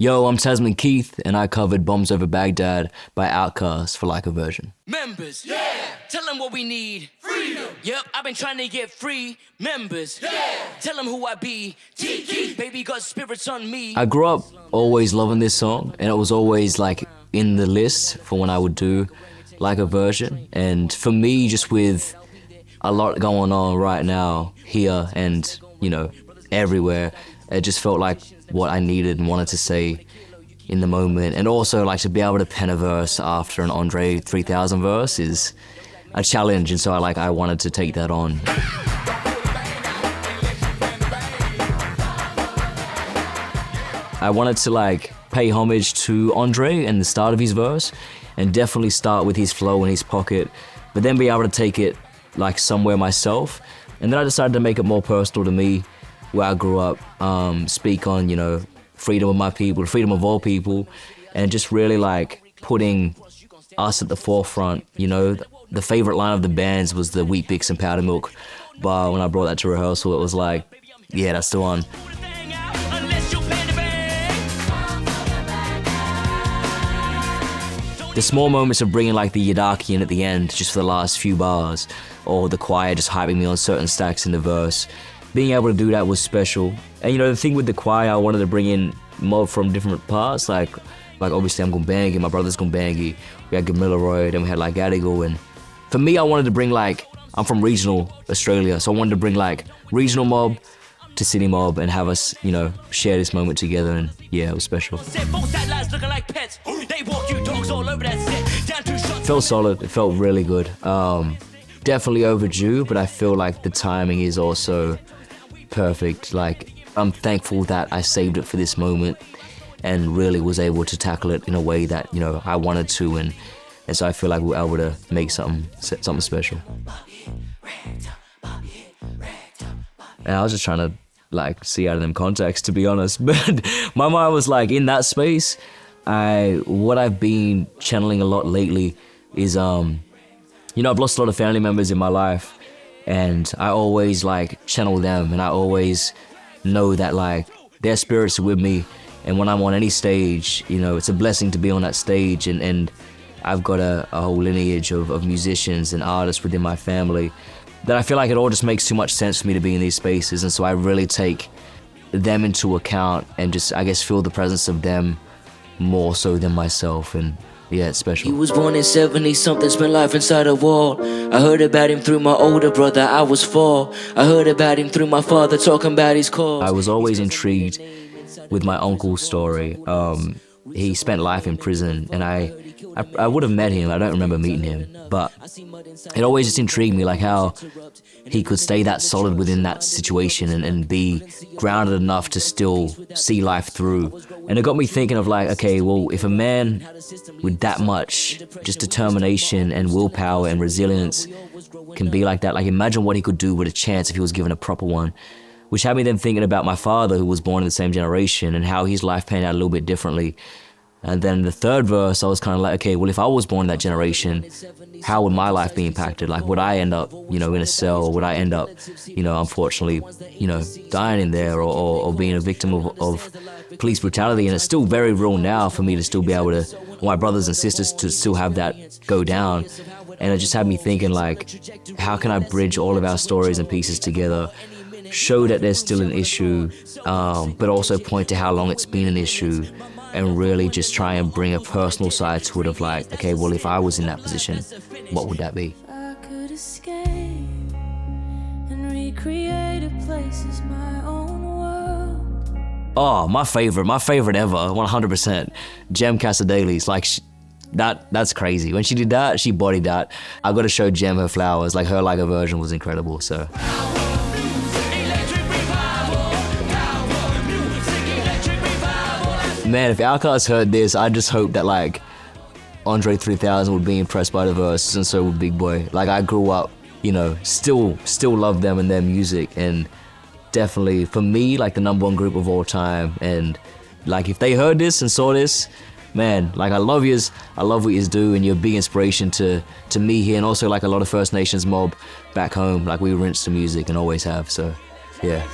Yo, I'm Tasman Keith, and I covered Bombs Over Baghdad by OutKast for Like a Version. Members, yeah! Tell them what we need. Freedom! Yep, I've been trying to get free. Members, yeah! Tell them who I be. Tiki! Baby got spirits on me. I grew up always loving this song, and it was always like in the list for when I would do Like a Version. And for me, just with a lot going on right now here and, you know, everywhere, it just felt like what I needed and wanted to say in the moment. And also, like, to be able to pen a verse after an Andre 3000 verse is a challenge, and so I wanted to take that on. I wanted to like pay homage to Andre and the start of his verse, and definitely start with his flow in his pocket, but then be able to take it like somewhere myself. And then I decided to make it more personal to me, where I grew up, speak on, you know, freedom of my people, freedom of all people, and just really like putting us at the forefront. You know, the favorite line of the band's was the Wheat Bix and Powder Milk bar. When I brought that to rehearsal, it was like, yeah, that's the one. The small moments of bringing like the Yadaki in at the end just for the last few bars, or the choir just hyping me on certain stacks in the verse, being able to do that was special. And you know, the thing with the choir, I wanted to bring in mob from different parts, like obviously I'm Gumbangi, my brother's Gumbangi, we had Gamilaroi, then we had like Gadigal, and for me I wanted to bring like, I'm from regional Australia, so I wanted to bring like regional mob to city mob and have us, you know, share this moment together, and yeah, it was special. It felt solid, it felt really good. Definitely overdue, but I feel like the timing is also perfect. Like, I'm thankful that I saved it for this moment and really was able to tackle it in a way that, you know, I wanted to, and so I feel like we were able to make something special. And I was just trying to like see out of them contexts, to be honest, but my mind was like in that space. What I've been channeling a lot lately is you know, I've lost a lot of family members in my life, and I always like channel them, and I always know that like their spirits are with me, and when I'm on any stage, you know, it's a blessing to be on that stage, and I've got a whole lineage of musicians and artists within my family that I feel like it all just makes too much sense for me to be in these spaces, and so I really take them into account and just, I guess, feel the presence of them more so than myself, and yeah, it's special. He was born in 70-something, spent life inside a wall. I heard about him through my older brother, I was 4. I heard about him through my father, talking about his cause. I was always intrigued with my uncle's story. He spent life in prison, and I would have met him, I don't remember meeting him, but it always just intrigued me, like how he could stay that solid within that situation and be grounded enough to still see life through. And it got me thinking of like, okay, well, if a man with that much just determination and willpower and resilience can be like that, like imagine what he could do with a chance if he was given a proper one. Which had me then thinking about my father, who was born in the same generation, and how his life panned out a little bit differently. And then the third verse, I was kind of like, okay, well, if I was born in that generation, how would my life be impacted? Like, would I end up, you know, in a cell? Would I end up, you know, unfortunately, you know, dying in there, or being a victim of police brutality? And it's still very real now for me to still be able to, my brothers and sisters to still have that go down. And it just had me thinking, like, how can I bridge all of our stories and pieces together, show that there's still an issue, but also point to how long it's been an issue, and really just try and bring a personal side to it of like, okay, well, if I was in that position, what would that be? I could escape and recreate a place as my own world. Oh, my favorite ever, 100%. Jem Casadales, like, that's crazy. When she did that, she bodied that. I got to show Jem her flowers, like her Like a Version was incredible, so. Man, if OutKast heard this, I just hope that like Andre 3000 would be impressed by the verses, and so would Big Boy. Like, I grew up, you know, still love them and their music, and definitely for me, like the #1 group of all time. And like if they heard this and saw this, man, like I love yous, I love what yous do, and you're a big inspiration to me here, and also like a lot of First Nations mob back home. Like we rinse the music and always have, so yeah.